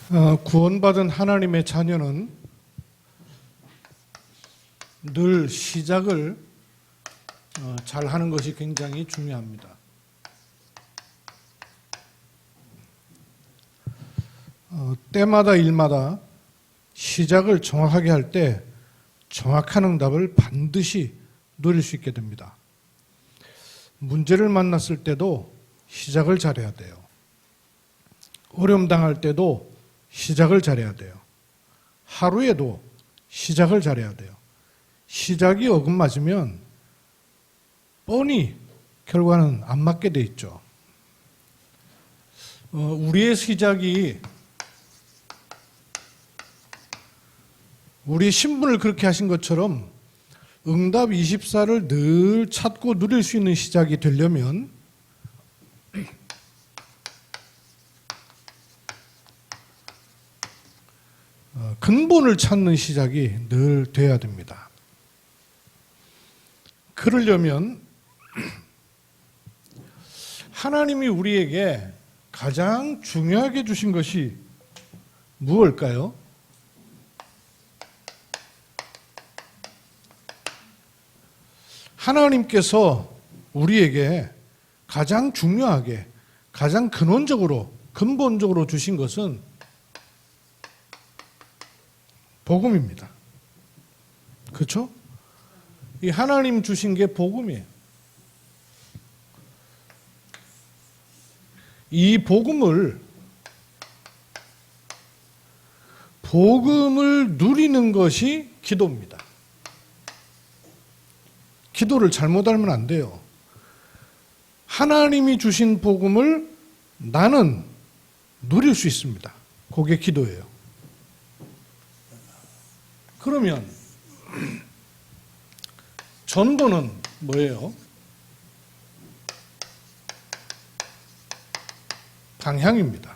구원받은 하나님의 자녀는 늘 시작을 잘 하는 것이 굉장히 중요합니다. 때마다 일마다 시작을 정확하게 할 때 정확한 응답을 반드시 누릴 수 있게 됩니다. 문제를 만났을 때도 시작을 잘해야 돼요. 어려움 당할 때도 시작을 잘해야 돼요. 하루에도 시작을 잘해야 돼요. 시작이 어긋맞으면 뻔히 결과는 안 맞게 돼 있죠. 우리의 시작이 우리 신분을 그렇게 하신 것처럼 응답 24를 늘 찾고 누릴 수 있는 시작이 되려면 근본을 찾는 시작이 늘 돼야 됩니다. 그러려면 하나님이 우리에게 가장 중요하게 주신 것이 무엇일까요? 하나님께서 우리에게 가장 중요하게, 가장 근원적으로, 근본적으로 주신 것은 복음입니다. 그렇죠? 이 하나님 주신 게 복음이에요. 이 복음을 누리는 것이 기도입니다. 기도를 잘못 알면 안 돼요. 하나님이 주신 복음을 나는 누릴 수 있습니다. 그게 기도예요. 그러면 전도는 뭐예요? 방향입니다.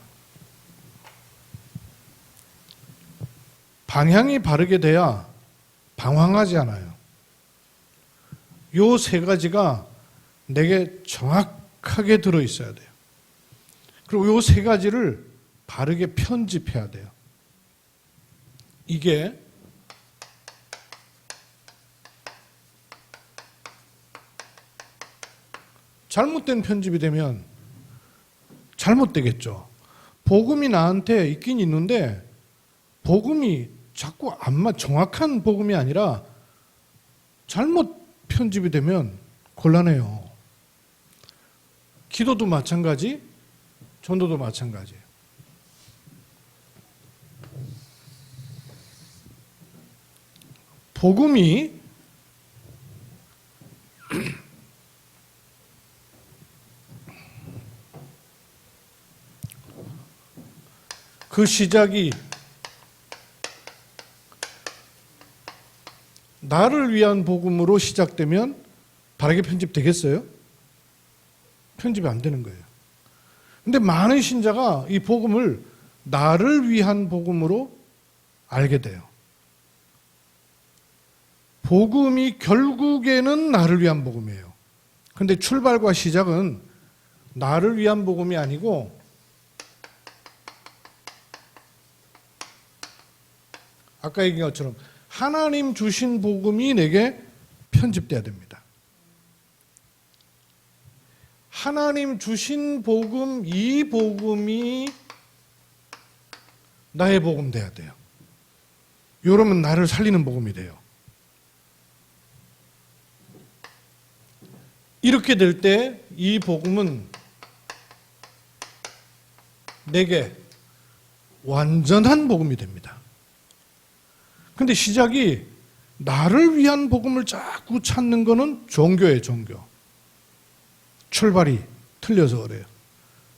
방향이 바르게 돼야 방황하지 않아요. 요 세 가지가 내게 정확하게 들어있어야 돼요. 그리고 요 세 가지를 바르게 편집해야 돼요. 이게 잘못된 편집이 되면 잘못되겠죠. 복음이 나한테 있긴 있는데 복음이 자꾸 정확한 복음이 아니라 잘못 편집이 되면 곤란해요. 기도도 마찬가지, 전도도 마찬가지예요. 복음이 그 시작이 나를 위한 복음으로 시작되면 바르게 편집되겠어요? 편집이 안 되는 거예요. 근데 많은 신자가 이 복음을 나를 위한 복음으로 알게 돼요. 복음이 결국에는 나를 위한 복음이에요. 근데 출발과 시작은 나를 위한 복음이 아니고 아까 얘기한 것처럼 하나님 주신 복음이 내게 편집돼야 됩니다. 하나님 주신 복음, 이 복음이 나의 복음 돼야 돼요. 이러면 나를 살리는 복음이 돼요. 이렇게 될 때 이 복음은 내게 완전한 복음이 됩니다. 근데 시작이 나를 위한 복음을 자꾸 찾는 거는 종교예요, 종교. 출발이 틀려서 그래요.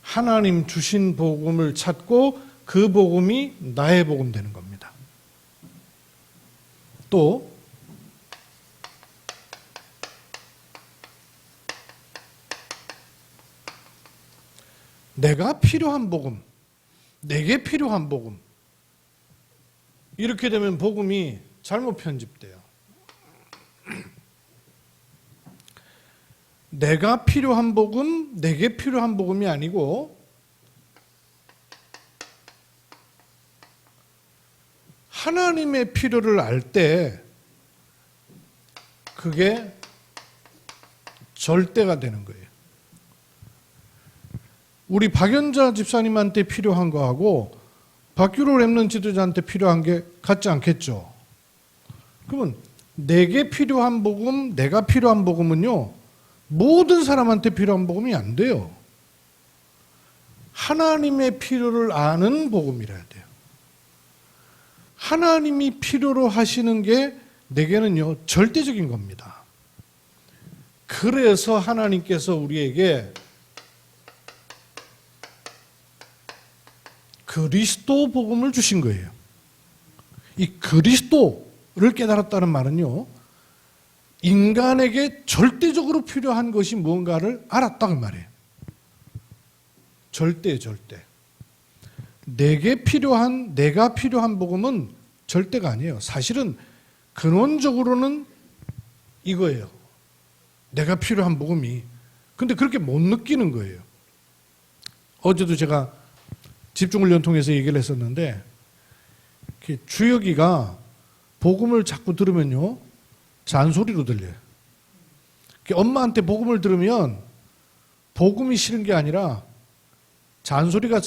하나님 주신 복음을 찾고 그 복음이 나의 복음 되는 겁니다. 또 내가 필요한 복음, 내게 필요한 복음, 이렇게 되면 복음이 잘못 편집돼요. 내가 필요한 복음, 내게 필요한 복음이 아니고 하나님의 필요를 알 때 그게 절대가 되는 거예요. 우리 박연자 집사님한테 필요한 거하고 박규로 랩넌트 지도자한테 필요한 게 같지 않겠죠. 그러면 내게 필요한 복음, 내가 필요한 복음은요, 모든 사람한테 필요한 복음이 안 돼요. 하나님의 필요를 아는 복음이라야 돼요. 하나님이 필요로 하시는 게 내게는요, 절대적인 겁니다. 그래서 하나님께서 우리에게 그리스도 복음을 주신 거예요. 이 그리스도를 깨달았다는 말은요, 인간에게 절대적으로 필요한 것이 무언가를 알았다는 말이에요. 절대. 내가 필요한 복음은 절대가 아니에요. 사실은 근원적으로는 이거예요. 내가 필요한 복음이. 근데 그렇게 못 느끼는 거예요. 어제도 제가 집중훈련 통해서 얘기를 했었는데, 주혁이가 복음을 자꾸 들으면요, 잔소리로 들려요. 엄마한테 복음을 들으면 복음이 싫은 게 아니라 잔소리가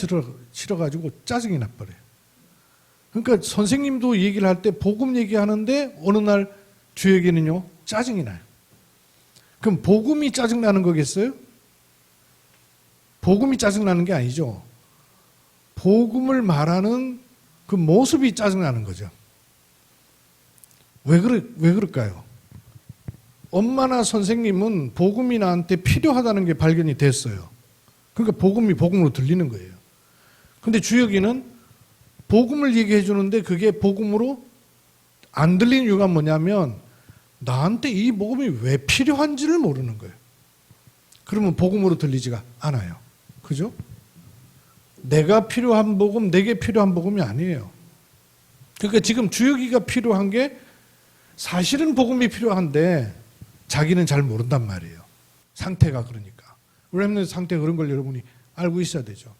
싫어가지고 짜증이 나버려요. 그러니까 선생님도 얘기를 할 때 복음 얘기하는데 어느 날 주혁이는요, 짜증이 나요. 그럼 복음이 짜증나는 거겠어요? 복음이 짜증나는 게 아니죠. 복음을 말하는 그 모습이 짜증나는 거죠. 왜 그럴까요? 엄마나 선생님은 복음이 나한테 필요하다는 게 발견이 됐어요. 그러니까 복음이 복음으로 들리는 거예요. 근데 주혁이는 복음을 얘기해 주는데 그게 복음으로 안 들리는 이유가 뭐냐면 나한테 이 복음이 왜 필요한지를 모르는 거예요. 그러면 복음으로 들리지가 않아요. 그죠? 내가 필요한 복음, 내게 필요한 복음이 아니에요. 그러니까 지금 주혁이가 필요한 게 사실은 복음이 필요한데 자기는 잘 모른단 말이에요. 상태가 그러니까. 렘넌트 상태가 그런 걸 여러분이 알고 있어야 되죠.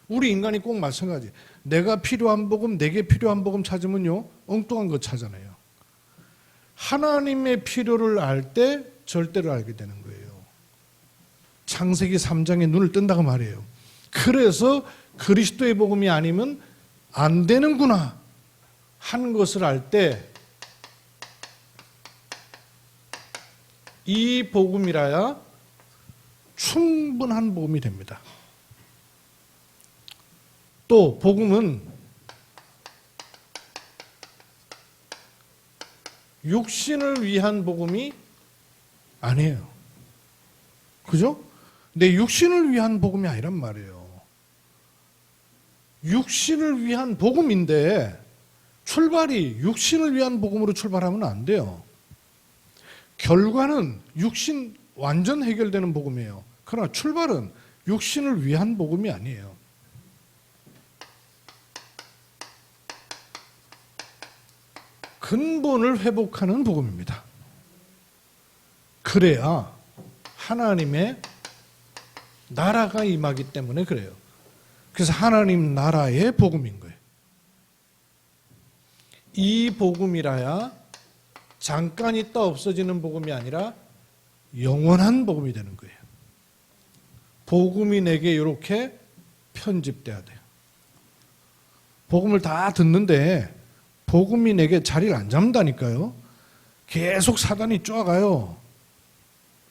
우리 인간이 꼭 마찬가지. 내가 필요한 복음, 내게 필요한 복음 찾으면요, 엉뚱한 거 찾아내요. 하나님의 필요를 알 때 절대를 알게 되는 거예요. 창세기 3장에 눈을 뜬다고 말이에요. 그래서 그리스도의 복음이 아니면 안 되는구나 하는 것을 알 때 이 복음이라야 충분한 복음이 됩니다. 또 복음은 육신을 위한 복음이 아니에요. 그죠? 내 육신을 위한 복음이 아니란 말이에요. 육신을 위한 복음인데 출발이 육신을 위한 복음으로 출발하면 안 돼요. 결과는 육신 완전 해결되는 복음이에요. 그러나 출발은 육신을 위한 복음이 아니에요. 근본을 회복하는 복음입니다. 그래야 하나님의 나라가 임하기 때문에 그래요. 그래서 하나님 나라의 복음인 거예요. 이 복음이라야 잠깐 있다 없어지는 복음이 아니라 영원한 복음이 되는 거예요. 복음이 내게 이렇게 편집돼야 돼요. 복음을 다 듣는데 복음이 내게 자리를 안 잡는다니까요. 계속 사단이 쪼아가요.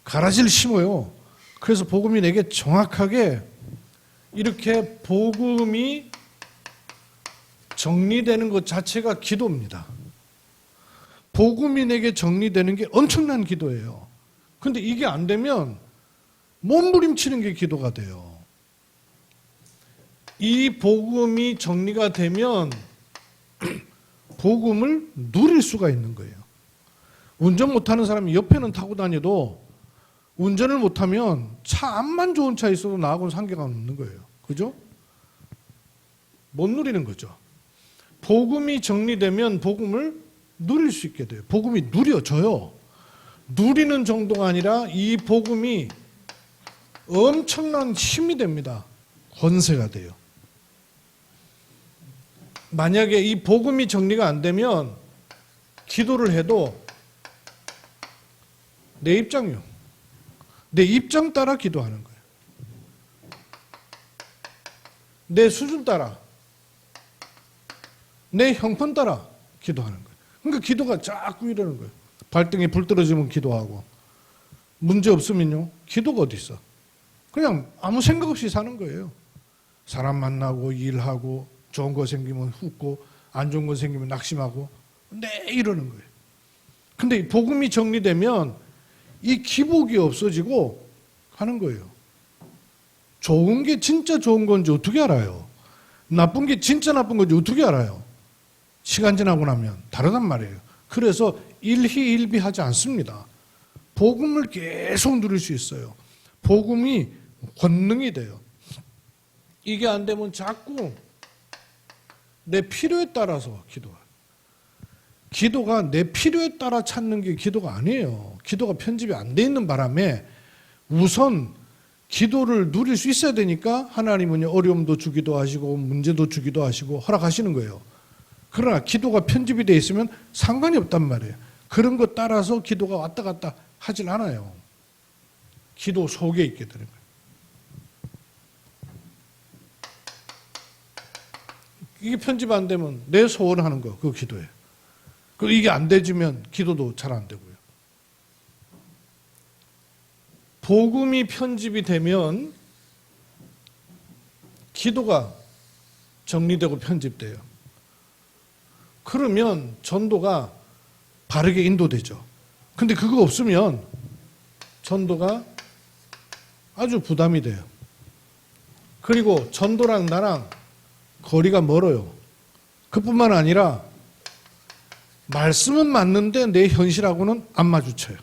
가라지를 심어요. 그래서 복음이 내게 정확하게 이렇게 복음이 정리되는 것 자체가 기도입니다. 복음이 내게 정리되는 게 엄청난 기도예요. 근데 이게 안 되면 몸부림치는 게 기도가 돼요. 이 복음이 정리가 되면 복음을 누릴 수가 있는 거예요. 운전 못하는 사람이 옆에는 타고 다녀도 운전을 못하면 차 앞만 좋은 차 있어도 나하고는 상관가 없는 거예요. 그죠? 못 누리는 거죠. 복음이 정리되면 복음을 누릴 수 있게 돼요. 복음이 누려져요. 누리는 정도가 아니라 이 복음이 엄청난 힘이 됩니다. 권세가 돼요. 만약에 이 복음이 정리가 안 되면 기도를 해도 내 입장이요. 내 입장 따라 기도하는 거예요. 내 수준 따라, 내 형편 따라 기도하는 거예요. 그러니까 기도가 자꾸 이러는 거예요. 발등에 불 떨어지면 기도하고, 문제 없으면요, 기도가 어디 있어? 그냥 아무 생각 없이 사는 거예요. 사람 만나고 일하고 좋은 거 생기면 웃고 안 좋은 거 생기면 낙심하고 이러는 거예요. 근데 복음이 정리되면 이 기복이 없어지고 하는 거예요. 좋은 게 진짜 좋은 건지 어떻게 알아요? 나쁜 게 진짜 나쁜 건지 어떻게 알아요? 시간 지나고 나면 다르단 말이에요. 그래서 일희일비하지 않습니다. 복음을 계속 누릴 수 있어요. 복음이 권능이 돼요. 이게 안 되면 자꾸 내 필요에 따라서 기도해요. 기도가 내 필요에 따라 찾는 게 기도가 아니에요. 기도가 편집이 안 돼 있는 바람에 우선 기도를 누릴 수 있어야 되니까 하나님은 어려움도 주기도 하시고 문제도 주기도 하시고 허락하시는 거예요. 그러나 기도가 편집이 돼 있으면 상관이 없단 말이에요. 그런 것 따라서 기도가 왔다 갔다 하질 않아요. 기도 속에 있게 되는 거예요. 이게 편집 안 되면 내 소원하는 거, 그거 기도예요. 그리고 이게 안 되지면 기도도 잘 안 되고요. 복음이 편집이 되면 기도가 정리되고 편집돼요. 그러면 전도가 바르게 인도되죠. 근데 그거 없으면 전도가 아주 부담이 돼요. 그리고 전도랑 나랑 거리가 멀어요. 그뿐만 아니라 말씀은 맞는데 내 현실하고는 안 마주쳐요.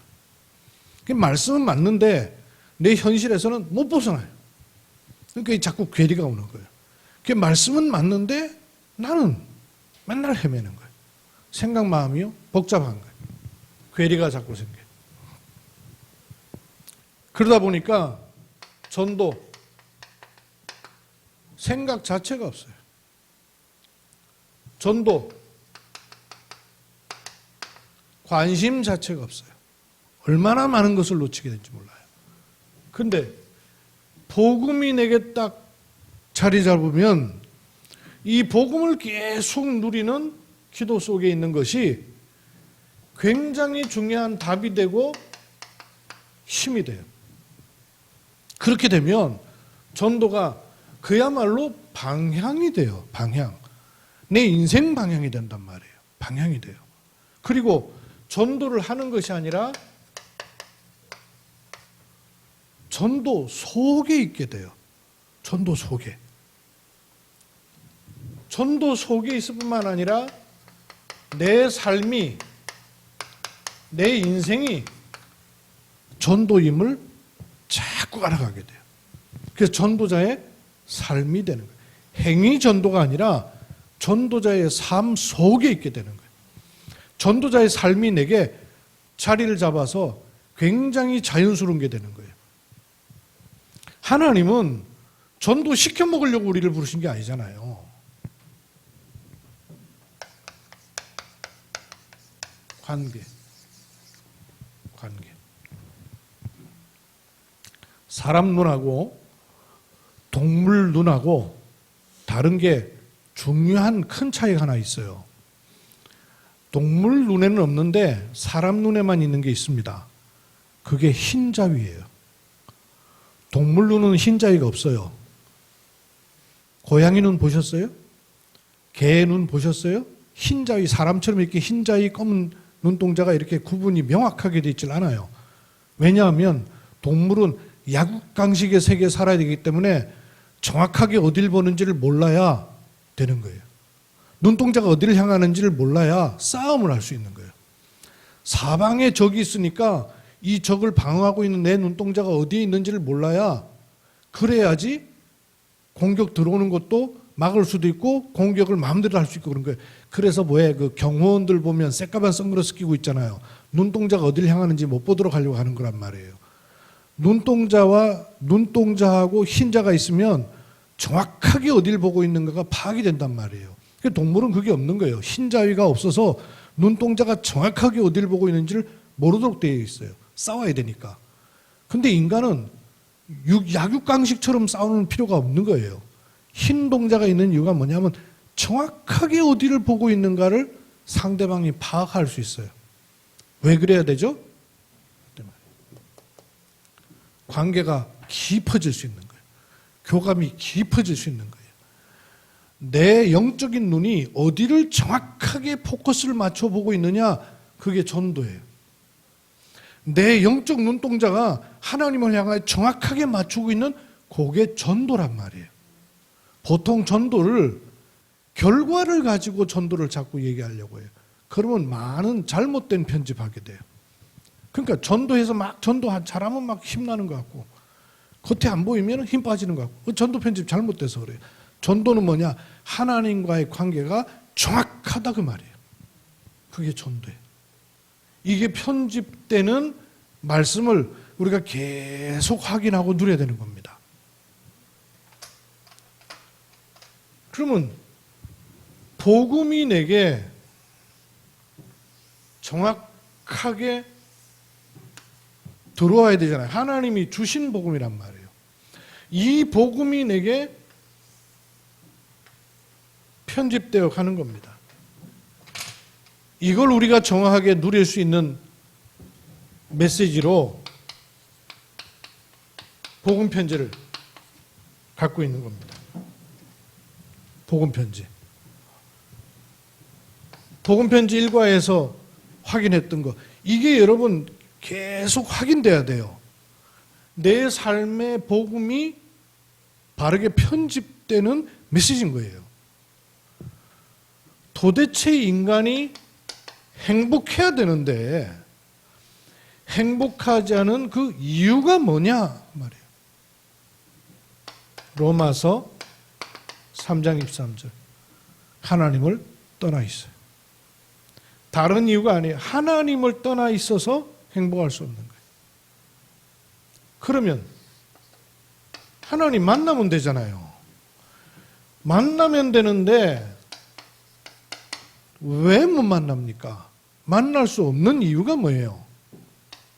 말씀은 맞는데 내 현실에서는 못 벗어나요. 그러니까 자꾸 괴리가 오는 거예요. 말씀은 맞는데 나는 맨날 헤매는 거예요. 생각 마음이요 복잡한 거예요. 괴리가 자꾸 생겨요. 그러다 보니까 전도 생각 자체가 없어요. 전도 관심 자체가 없어요. 얼마나 많은 것을 놓치게 될지 몰라요. 근데 복음이 내게 딱 자리 잡으면 이 복음을 계속 누리는 기도 속에 있는 것이 굉장히 중요한 답이 되고 힘이 돼요. 그렇게 되면 전도가 그야말로 방향이 돼요. 방향. 내 인생 방향이 된단 말이에요. 방향이 돼요. 그리고 전도를 하는 것이 아니라 전도 속에 있게 돼요. 전도 속에. 전도 속에 있을 뿐만 아니라 내 삶이, 내 인생이 전도임을 자꾸 알아가게 돼요. 그래서 전도자의 삶이 되는 거예요. 행위 전도가 아니라 전도자의 삶 속에 있게 되는 거예요. 전도자의 삶이 내게 자리를 잡아서 굉장히 자연스러운 게 되는 거예요. 하나님은 전도 시켜 먹으려고 우리를 부르신 게 아니잖아요. 관계. 사람 눈하고 동물 눈하고 다른 게 중요한 큰 차이가 하나 있어요. 동물 눈에는 없는데 사람 눈에만 있는 게 있습니다. 그게 흰자위예요. 동물 눈은 흰자위가 없어요. 고양이 눈 보셨어요? 개 눈 보셨어요? 흰자위, 사람처럼 이렇게 흰자위, 검은 눈동자가 이렇게 구분이 명확하게 되어 있질 않아요. 왜냐하면 동물은 약육강식의 세계에 살아야 되기 때문에 정확하게 어딜 보는지를 몰라야 되는 거예요. 눈동자가 어디를 향하는지를 몰라야 싸움을 할 수 있는 거예요. 사방에 적이 있으니까 이 적을 방어하고 있는 내 눈동자가 어디에 있는지를 몰라야, 그래야지 공격 들어오는 것도 막을 수도 있고 공격을 마음대로 할 수 있고 그런 거예요. 그래서 그 경호원들 보면 새까만 선글라스 끼고 있잖아요. 눈동자가 어디를 향하는지 못 보도록 하려고 하는 거란 말이에요. 눈동자하고 흰자가 있으면 정확하게 어디를 보고 있는가가 파악이 된단 말이에요. 동물은 그게 없는 거예요. 흰자위가 없어서 눈동자가 정확하게 어디를 보고 있는지를 모르도록 되어 있어요. 싸워야 되니까. 근데 인간은 약육강식처럼 싸우는 필요가 없는 거예요. 흰 동자가 있는 이유가 뭐냐면 정확하게 어디를 보고 있는가를 상대방이 파악할 수 있어요. 왜 그래야 되죠? 관계가 깊어질 수 있는 거예요. 교감이 깊어질 수 있는 거예요. 내 영적인 눈이 어디를 정확하게 포커스를 맞춰 보고 있느냐, 그게 전도예요. 내 영적 눈동자가 하나님을 향하여 정확하게 맞추고 있는 그게 전도란 말이에요. 보통 전도를 결과를 가지고 전도를 자꾸 얘기하려고 해요. 그러면 많은 잘못된 편집하게 돼요. 그러니까 전도해서 막 전도 잘하면 막 힘나는 것 같고 겉에 안 보이면 힘 빠지는 것 같고 전도 편집 잘못돼서 그래요. 전도는 뭐냐? 하나님과의 관계가 정확하다 그 말이에요. 그게 전도예요. 이게 편집되는 말씀을 우리가 계속 확인하고 누려야 되는 겁니다. 그러면 복음이 내게 정확하게 들어와야 되잖아요. 하나님이 주신 복음이란 말이에요. 이 복음이 내게 편집되어 가는 겁니다. 이걸 우리가 정확하게 누릴 수 있는 메시지로 복음 편지를 갖고 있는 겁니다. 복음 편지. 복음 편지 1과에서 확인했던 거. 이게 여러분 계속 확인돼야 돼요. 내 삶의 복음이 바르게 편집되는 메시지인 거예요. 도대체 인간이 행복해야 되는데 행복하지 않은 그 이유가 뭐냐 말이에요. 로마서 3장 23절. 하나님을 떠나 있어요. 다른 이유가 아니에요. 하나님을 떠나 있어서 행복할 수 없는 거예요. 그러면 하나님 만나면 되잖아요. 만나면 되는데 왜 못 만납니까? 만날 수 없는 이유가 뭐예요?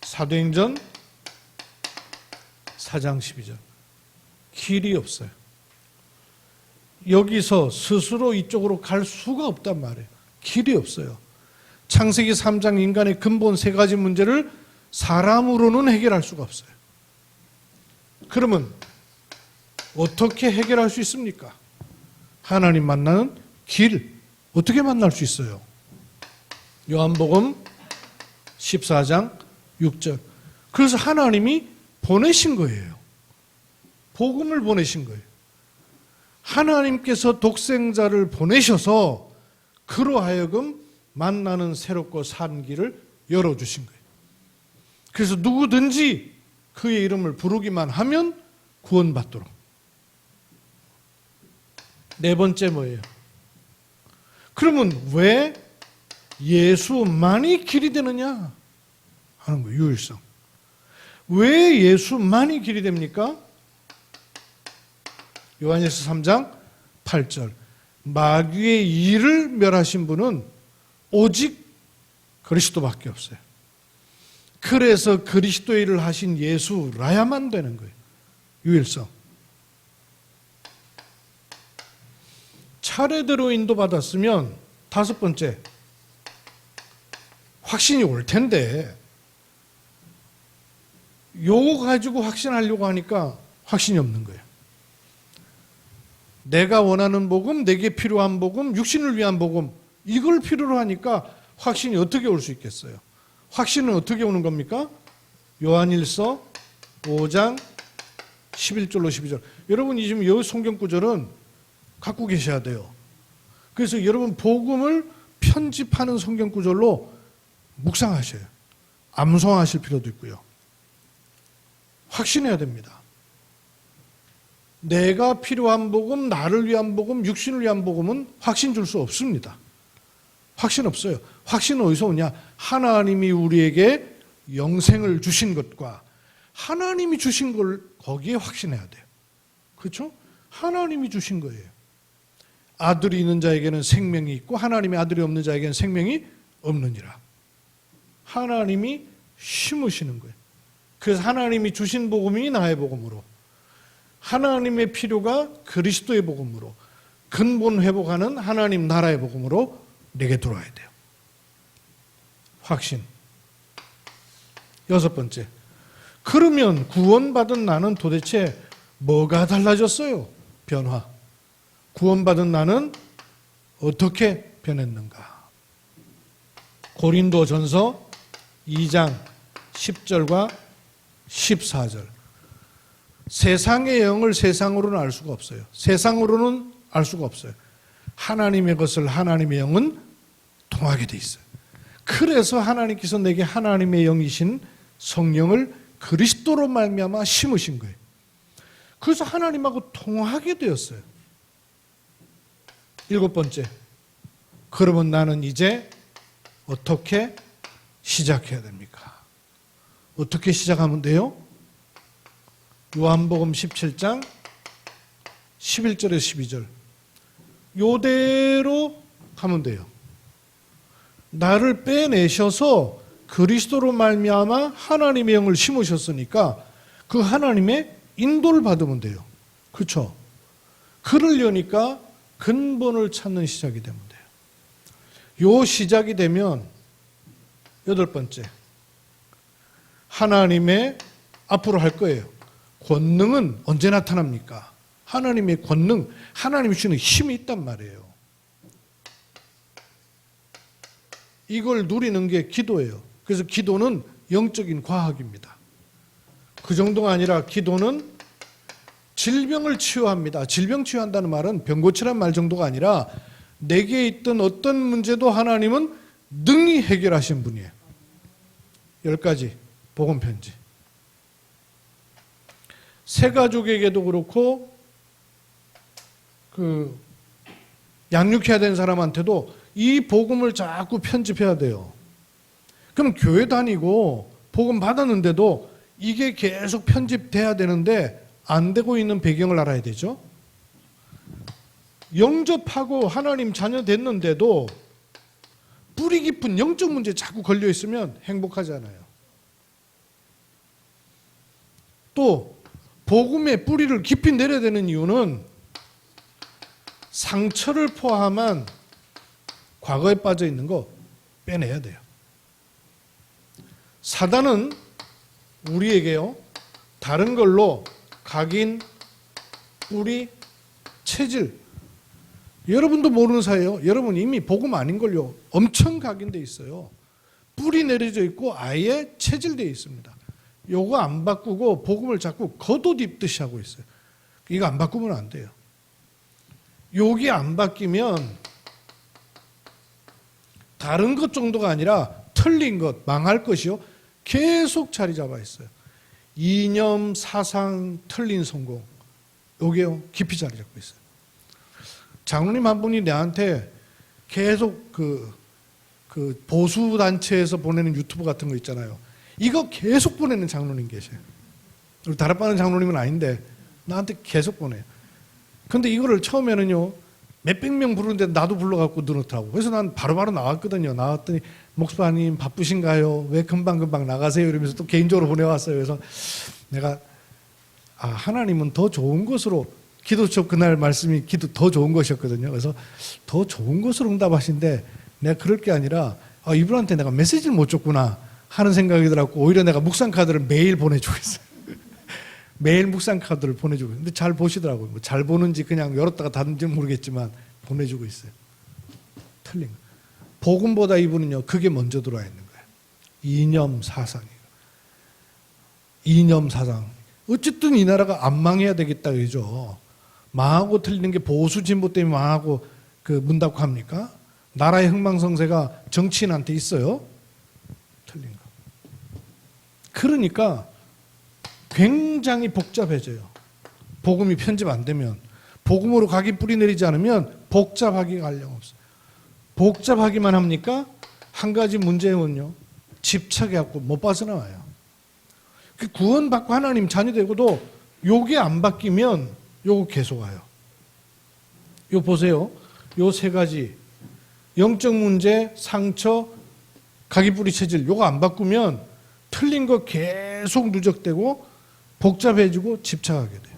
사도행전 4장 12절. 길이 없어요. 여기서 스스로 이쪽으로 갈 수가 없단 말이에요. 길이 없어요. 창세기 3장 인간의 근본 세 가지 문제를 사람으로는 해결할 수가 없어요. 그러면 어떻게 해결할 수 있습니까? 하나님 만나는 길, 어떻게 만날 수 있어요? 요한복음 14장 6절. 그래서 하나님이 보내신 거예요. 복음을 보내신 거예요. 하나님께서 독생자를 보내셔서 그로 하여금 만나는 새롭고 산 길을 열어주신 거예요. 그래서 누구든지 그의 이름을 부르기만 하면 구원받도록. 네 번째 뭐예요? 그러면 왜 예수만이 길이 되느냐 하는 거예요. 유일성. 왜 예수만이 길이 됩니까? 요한일서 3장 8절. 마귀의 일을 멸하신 분은 오직 그리스도밖에 없어요. 그래서 그리스도의 일을 하신 예수라야만 되는 거예요. 유일성. 차례대로 인도받았으면 다섯 번째, 확신이 올 텐데 요거 가지고 확신하려고 하니까 확신이 없는 거예요. 내가 원하는 복음, 내게 필요한 복음, 육신을 위한 복음, 이걸 필요로 하니까 확신이 어떻게 올 수 있겠어요? 확신은 어떻게 오는 겁니까? 요한일서 5장 11절로 12절. 여러분이 지금 이 성경 구절은 갖고 계셔야 돼요. 그래서 여러분 복음을 편집하는 성경 구절로 묵상하셔요. 암송하실 필요도 있고요. 확신해야 됩니다. 내가 필요한 복음, 나를 위한 복음, 육신을 위한 복음은 확신 줄 수 없습니다. 확신 없어요. 확신은 어디서 오냐? 하나님이 우리에게 영생을 주신 것과 하나님이 주신 걸 거기에 확신해야 돼요. 그렇죠? 하나님이 주신 거예요. 아들이 있는 자에게는 생명이 있고 하나님의 아들이 없는 자에게는 생명이 없느니라. 하나님이 심으시는 거예요. 그래서 하나님이 주신 복음이 나의 복음으로, 하나님의 필요가 그리스도의 복음으로, 근본 회복하는 하나님 나라의 복음으로 내게 들어와야 돼요. 확신. 여섯 번째, 그러면 구원받은 나는 도대체 뭐가 달라졌어요? 변화. 구원받은 나는 어떻게 변했는가? 고린도전서 2장 10절과 14절. 세상의 영을 세상으로는 알 수가 없어요. 세상으로는 알 수가 없어요. 하나님의 것을 하나님의 영은 통하게 돼 있어요. 그래서 하나님께서 내게 하나님의 영이신 성령을 그리스도로 말미암아 심으신 거예요. 그래서 하나님하고 통하게 되었어요. 일곱 번째, 그러면 나는 이제 어떻게 시작해야 됩니까? 어떻게 시작하면 돼요? 요한복음 17장 11절에서 12절. 요대로 가면 돼요. 나를 빼내셔서 그리스도로 말미암아 하나님의 영을 심으셨으니까 그 하나님의 인도를 받으면 돼요. 그렇죠? 그러려니까 근본을 찾는 시작이 되면 돼요. 요 시작이 되면 여덟 번째, 하나님의 앞으로 할 거예요. 권능은 언제 나타납니까? 하나님의 권능, 하나님이 주는 힘이 있단 말이에요. 이걸 누리는 게 기도예요. 그래서 기도는 영적인 과학입니다. 그 정도가 아니라 기도는 질병을 치유합니다. 질병 치유한다는 말은 병 고치란 말 정도가 아니라 내게 있던 어떤 문제도 하나님은 능히 해결하신 분이에요. 10가지 복음 편지. 새 가족에게도 그렇고 양육해야 되는 사람한테도 이 복음을 자꾸 편집해야 돼요. 그럼 교회 다니고 복음 받았는데도 이게 계속 편집돼야 되는데 안 되고 있는 배경을 알아야 되죠. 영접하고 하나님 자녀 됐는데도 뿌리 깊은 영적 문제에 자꾸 걸려 있으면 행복하지 않아요. 또 복음의 뿌리를 깊이 내려야 되는 이유는 상처를 포함한 과거에 빠져 있는 거 빼내야 돼요. 사단은 우리에게요, 다른 걸로 각인, 뿌리, 체질, 여러분도 모르는 사이에요. 여러분 이미 복음 아닌걸요, 엄청 각인돼 있어요. 뿌리 내려져 있고 아예 체질되어 있습니다. 요거 안 바꾸고 복음을 자꾸 겉옷 입듯이 하고 있어요. 이거 안 바꾸면 안 돼요. 요게 안 바뀌면 다른 것 정도가 아니라 틀린 것, 망할 것이요, 계속 자리 잡아 있어요. 이념, 사상, 틀린 성공, 요게요 깊이 자리 잡고 있어요. 장로님 한 분이 내한테 계속 그 보수 단체에서 보내는 유튜브 같은 거 있잖아요. 이거 계속 보내는 장로님 계세요. 다락방은 장로님은 아닌데 나한테 계속 보내요. 근데 이거를 처음에는요, 몇백 명 부르는데 나도 불러갖고 넣더라고. 그래서 난 바로바로 나왔거든요. 나왔더니 목사님 바쁘신가요? 왜 금방금방 나가세요? 이러면서 또 개인적으로 보내왔어요. 그래서 내가 하나님은 더 좋은 것으로, 기도처 그날 말씀이 더 좋은 것이었거든요. 그래서 더 좋은 것으로 응답하신데 내가 그럴 게 아니라 이분한테 내가 메시지를 못 줬구나 하는 생각이 들었고, 오히려 내가 묵상 카드를 매일 보내주고 있어요. 매일 묵상 카드를 보내주고 있어요. 근데 잘 보시더라고요. 뭐 잘 보는지 그냥 열었다가 닫는지 모르겠지만 보내주고 있어요. 틀린 거. 복음보다 이분은요, 그게 먼저 들어와 있는 거예요. 이념 사상이에요. 이념 사상. 어쨌든 이 나라가 안 망해야 되겠다 그러죠. 망하고 틀리는 게 보수 진보 때문에 망하고 문 닫고 합니까? 나라의 흥망성쇠가 정치인한테 있어요. 틀린 거. 그러니까 굉장히 복잡해져요. 복음이 편집 안 되면, 복음으로 각이 뿌리 내리지 않으면 복잡하기가 한량없어요. 복잡하기만 합니까? 한 가지 문제는요, 집착해갖고 못 빠져나와요. 구원받고 하나님 자녀되고도 요게 안 바뀌면 요거 계속 와요. 요 보세요. 요 세 가지 영적 문제, 상처, 가기뿌리 체질 요거 안 바꾸면 틀린 거 계속 누적되고 복잡해지고 집착하게 돼요.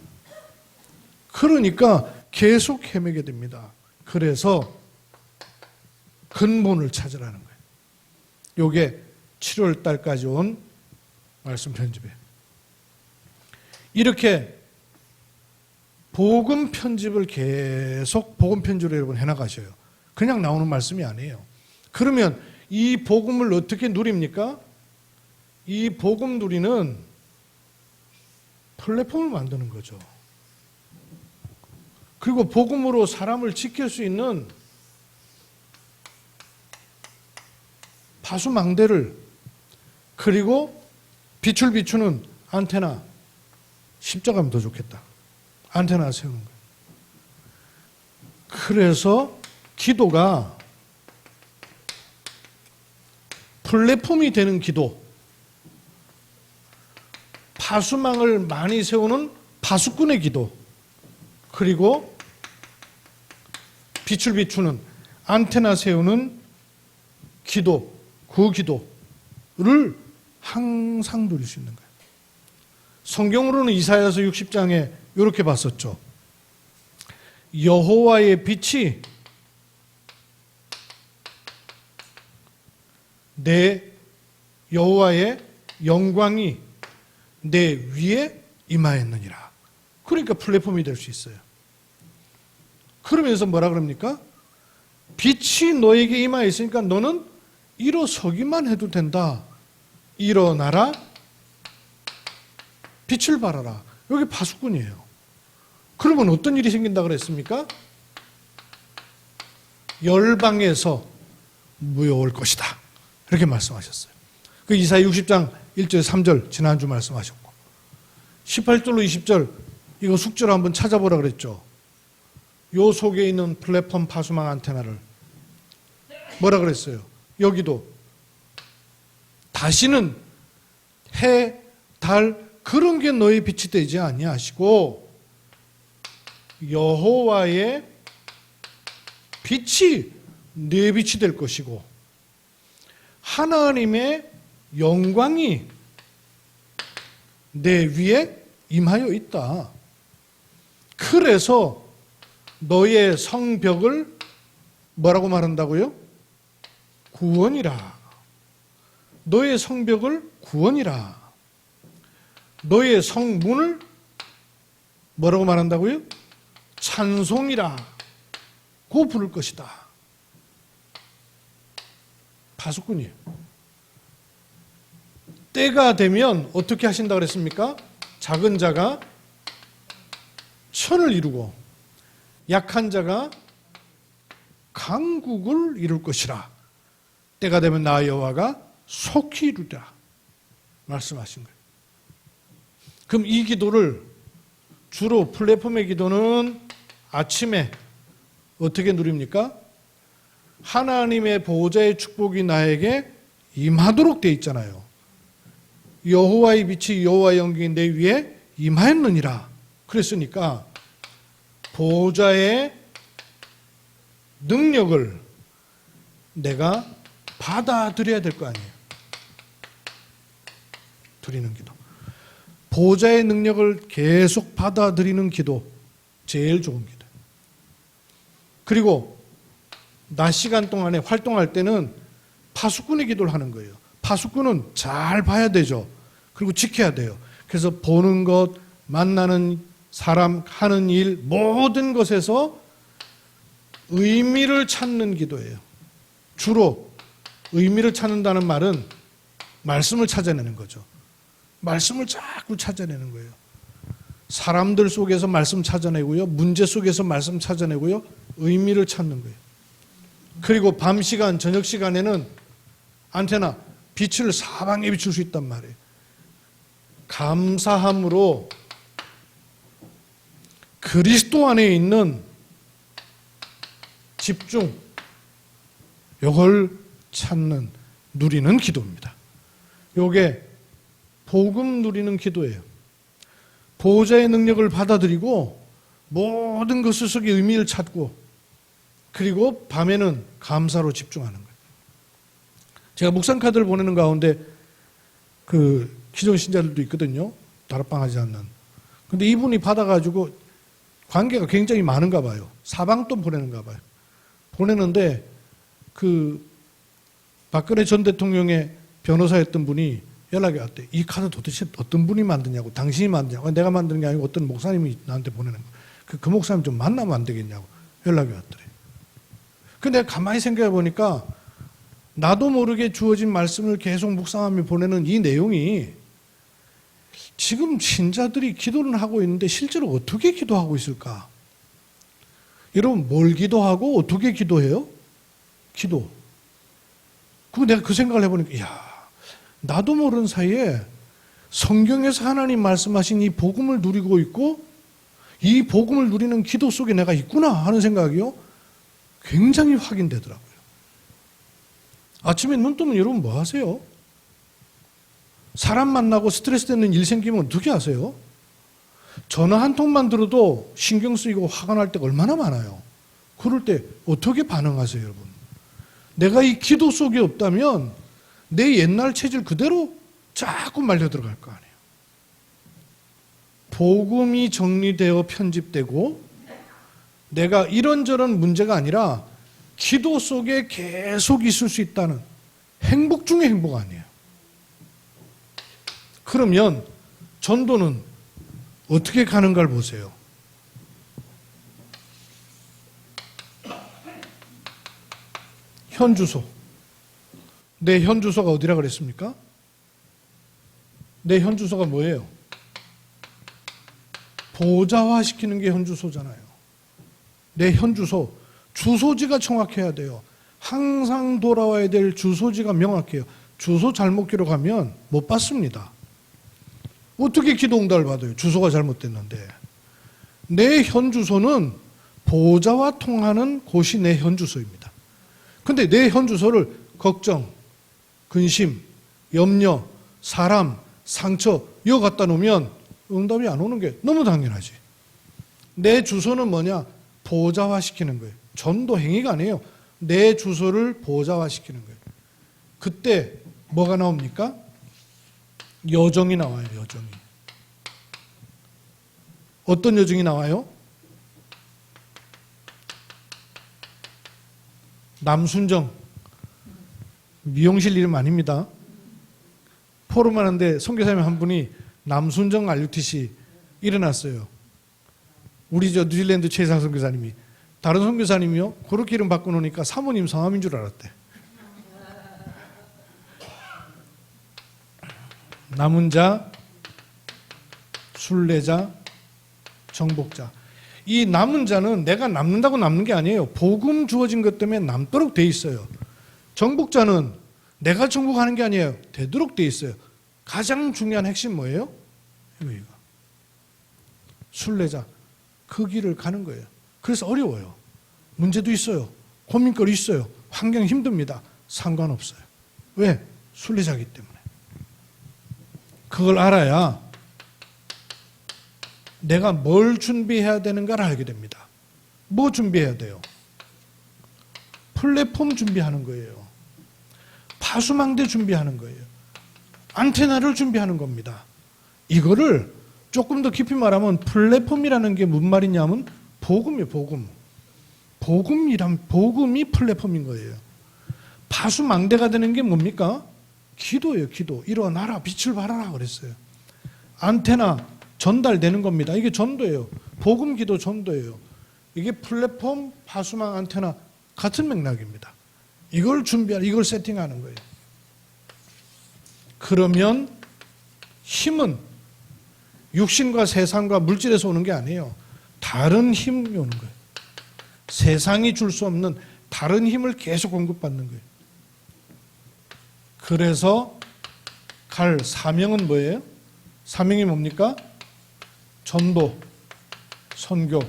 그러니까 계속 헤매게 됩니다. 그래서 근본을 찾으라는 거예요. 요게 7월 달까지 온 말씀 편집이에요. 이렇게 복음 편집을 계속 복음 편집을 여러분 해나가셔요. 그냥 나오는 말씀이 아니에요. 그러면 이 복음을 어떻게 누립니까? 이 복음 누리는 플랫폼을 만드는 거죠. 그리고 복음으로 사람을 지킬 수 있는 파수망대를, 그리고 빛을 비추는 안테나, 십자가면 더 좋겠다. 안테나 세우는 거예요. 그래서 기도가 플랫폼이 되는 기도, 파수망을 많이 세우는 파수꾼의 기도, 그리고 빛을 비추는 안테나 세우는 기도, 그 기도를 항상 누릴 수 있는 거예요. 성경으로는 이사야서 60장에 이렇게 봤었죠. 여호와의 빛이 내 여호와의 영광이 내 위에 임하였느니라. 그러니까 플랫폼이 될 수 있어요. 그러면서 뭐라 그럽니까? 빛이 너에게 임하였으니까 너는 일어서기만 해도 된다. 일어나라. 빛을 발하라. 여기 파수꾼이에요. 그러면 어떤 일이 생긴다 그랬습니까? 열방에서 무여올 것이다. 이렇게 말씀하셨어요. 그 이사야 60장 1절 3절 지난주 말씀하셨고, 18절로 20절 이거 숙제로 한번 찾아보라 그랬죠. 요 속에 있는 플랫폼 파수망 안테나를 뭐라 그랬어요? 여기도 다시는 해, 달 그런 게 너의 빛이 되지 아니하시고 여호와의 빛이 내 빛이 될 것이고 하나님의 영광이 내 위에 임하여 있다. 그래서 너의 성벽을 뭐라고 말한다고요? 구원이라. 너의 성벽을 구원이라. 너의 성문을 뭐라고 말한다고요? 찬송이라. 고 부를 것이다. 파수꾼이에요. 때가 되면 어떻게 하신다 그랬습니까? 작은 자가 천을 이루고 약한 자가 강국을 이룰 것이라. 때가 되면 나 여호와가 속히 이루리라 말씀하신 거예요. 그럼 이 기도를 주로 플랫폼의 기도는 아침에 어떻게 누립니까? 하나님의 보호자의 축복이 나에게 임하도록 되어 있잖아요. 여호와의 빛이 여호와의 영광이 내 위에 임하였느니라 그랬으니까 보호자의 능력을 내가 받아들여야 될 거 아니에요. 드리는 기도. 보호자의 능력을 계속 받아들이는 기도, 제일 좋은 기도. 그리고 낮 시간 동안에 활동할 때는 파수꾼의 기도를 하는 거예요. 파수꾼은 잘 봐야 되죠. 그리고 지켜야 돼요. 그래서 보는 것, 만나는 사람, 하는 일, 모든 것에서 의미를 찾는 기도예요. 주로 의미를 찾는다는 말은 말씀을 찾아내는 거죠. 말씀을 자꾸 찾아내는 거예요. 사람들 속에서 말씀 찾아내고요. 문제 속에서 말씀 찾아내고요. 의미를 찾는 거예요. 그리고 밤 시간, 저녁 시간에는 안테나, 빛을 사방에 비출 수 있단 말이에요. 감사함으로 그리스도 안에 있는 집중, 이걸 찾는, 누리는 기도입니다. 이게 복음 누리는 기도예요. 보호자의 능력을 받아들이고 모든 것을 속에 의미를 찾고 그리고 밤에는 감사로 집중하는 거예요. 제가 묵상 카드를 보내는 가운데 그 기존 신자들도 있거든요. 다락방 하지 않는. 근데 이분이 받아가지고 관계가 굉장히 많은가 봐요. 사방돈 보내는가 봐요. 보내는데 그 박근혜 전 대통령의 변호사였던 분이 연락이 왔대. 이 카드 도대체 어떤 분이 만드냐고. 당신이 만드냐고. 내가 만드는 게 아니고 어떤 목사님이 나한테 보내는 거. 그 목사님 좀 만나면 안 되겠냐고 연락이 왔더래. 근데 내가 가만히 생각해 보니까 나도 모르게 주어진 말씀을 계속 묵상하며 보내는 이 내용이 지금 신자들이 기도는 하고 있는데 실제로 어떻게 기도하고 있을까? 여러분, 뭘 기도하고 어떻게 기도해요? 기도. 내가 그 생각을 해보니까, 이야, 나도 모르는 사이에 성경에서 하나님 말씀하신 이 복음을 누리고 있고 이 복음을 누리는 기도 속에 내가 있구나 하는 생각이요. 굉장히 확인되더라고요. 아침에 눈 뜨면 여러분 뭐 하세요? 사람 만나고 스트레스 되는 일 생기면 어떻게 하세요? 전화 한 통만 들어도 신경 쓰이고 화가 날 때가 얼마나 많아요. 그럴 때 어떻게 반응하세요, 여러분? 내가 이 기도 속에 없다면 내 옛날 체질 그대로 자꾸 말려 들어갈 거 아니에요. 복음이 정리되어 편집되고 내가 이런저런 문제가 아니라 기도 속에 계속 있을 수 있다는 행복 중에 행복 아니에요. 그러면 전도는 어떻게 가는가를 보세요. 현주소. 내 현주소가 어디라 그랬습니까? 내 현주소가 뭐예요? 보좌화시키는 게 현주소잖아요. 내 현주소, 주소지가 정확해야 돼요. 항상 돌아와야 될 주소지가 명확해요. 주소 잘못 기록하면 못 받습니다. 어떻게 기도응답을 받아요? 주소가 잘못됐는데. 내 현주소는 보좌와 통하는 곳이 내 현주소입니다. 근데 내 현주소를 걱정, 근심, 염려, 사람, 상처 이거 갖다 놓으면 응답이 안 오는 게 너무 당연하지. 내 주소는 뭐냐? 보좌화시키는 거예요. 전도 행위가 아니에요. 내 주소를 보좌화시키는 거예요. 그때 뭐가 나옵니까? 여정이 나와요. 여정이. 어떤 여정이 나와요? 남순정. 미용실 이름 아닙니다. 포럼하는데 선교사님 한 분이 남순정 RUTC 일어났어요. 우리 뉴질랜드 최상 선교사님이. 다른 선교사님이요? 그렇게 이름 바꿔놓으니까 사모님 성함인 줄 알았대. 남은 자, 순례자, 정복자. 이 남은 자는 내가 남는다고 남는 게 아니에요. 복음 주어진 것 때문에 남도록 돼 있어요. 정복자는 내가 정복하는 게 아니에요. 되도록 돼 있어요. 가장 중요한 핵심 뭐예요? 이거. 순례자. 그 길을 가는 거예요. 그래서 어려워요. 문제도 있어요. 고민거리 있어요. 환경 힘듭니다. 상관없어요. 왜? 순례자이기 때문에. 그걸 알아야 내가 뭘 준비해야 되는가를 알게 됩니다. 뭐 준비해야 돼요? 플랫폼 준비하는 거예요. 파수망대 준비하는 거예요. 안테나를 준비하는 겁니다. 이거를 조금 더 깊이 말하면 플랫폼이라는 게 무슨 말이냐면 복음이에요. 복음. 복음이 플랫폼인 거예요. 파수망대가 되는 게 뭡니까? 기도예요. 기도. 일어나라 빛을 발하라 그랬어요. 안테나 전달되는 겁니다. 이게 전도예요. 복음 기도 전도예요. 이게 플랫폼 파수망 안테나 같은 맥락입니다. 이걸 준비하는, 이걸 세팅하는 거예요. 그러면 힘은 육신과 세상과 물질에서 오는 게 아니에요. 다른 힘이 오는 거예요. 세상이 줄 수 없는 다른 힘을 계속 공급받는 거예요. 그래서 갈 사명은 뭐예요? 사명이 뭡니까? 전도, 선교.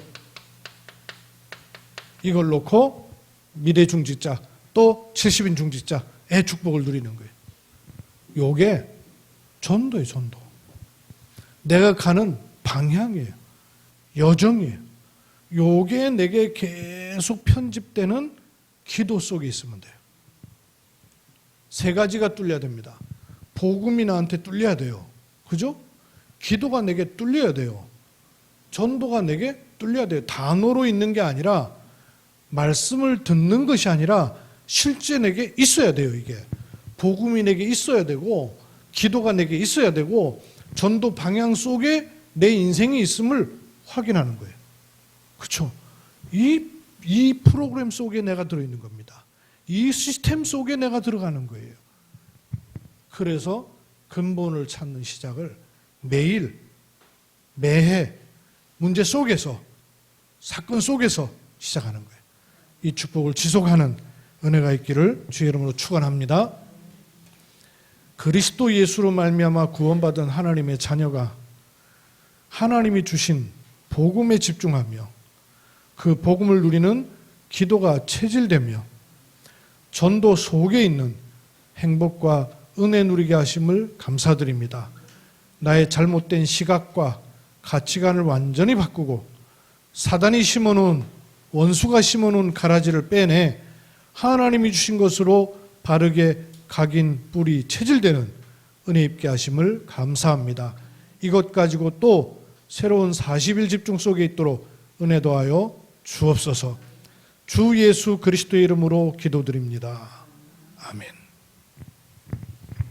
이걸 놓고 미래 중직자 또 70인 중직자의 축복을 누리는 거예요. 요게 전도예요. 전도. 내가 가는 방향이에요. 여정이에요. 요게 내게 계속 편집되는 기도 속에 있으면 돼요. 세 가지가 뚫려야 됩니다. 복음이 나한테 뚫려야 돼요. 그죠? 기도가 내게 뚫려야 돼요. 전도가 내게 뚫려야 돼요. 단어로 있는 게 아니라, 말씀을 듣는 것이 아니라 실제 내게 있어야 돼요. 이게 복음이 내게 있어야 되고, 기도가 내게 있어야 되고, 전도 방향 속에 내 인생이 있음을 확인하는 거예요. 그렇죠? 이 프로그램 속에 내가 들어있는 겁니다. 이 시스템 속에 내가 들어가는 거예요. 그래서 근본을 찾는 시작을 매일, 매해 문제 속에서, 사건 속에서 시작하는 거예요. 이 축복을 지속하는 은혜가 있기를 주의 이름으로 축원합니다. 그리스도 예수로 말미암아 구원받은 하나님의 자녀가 하나님이 주신 복음에 집중하며 그 복음을 누리는 기도가 체질되며 전도 속에 있는 행복과 은혜 누리게 하심을 감사드립니다. 나의 잘못된 시각과 가치관을 완전히 바꾸고 사단이 심어놓은, 원수가 심어놓은 가라지를 빼내 하나님이 주신 것으로 바르게 각인, 뿌리, 체질되는 은혜 입게 하심을 감사합니다. 이것 가지고 또 새로운 40일 집중 속에 있도록 은혜 더하여 주옵소서. 주 예수 그리스도의 이름으로 기도드립니다. 아멘.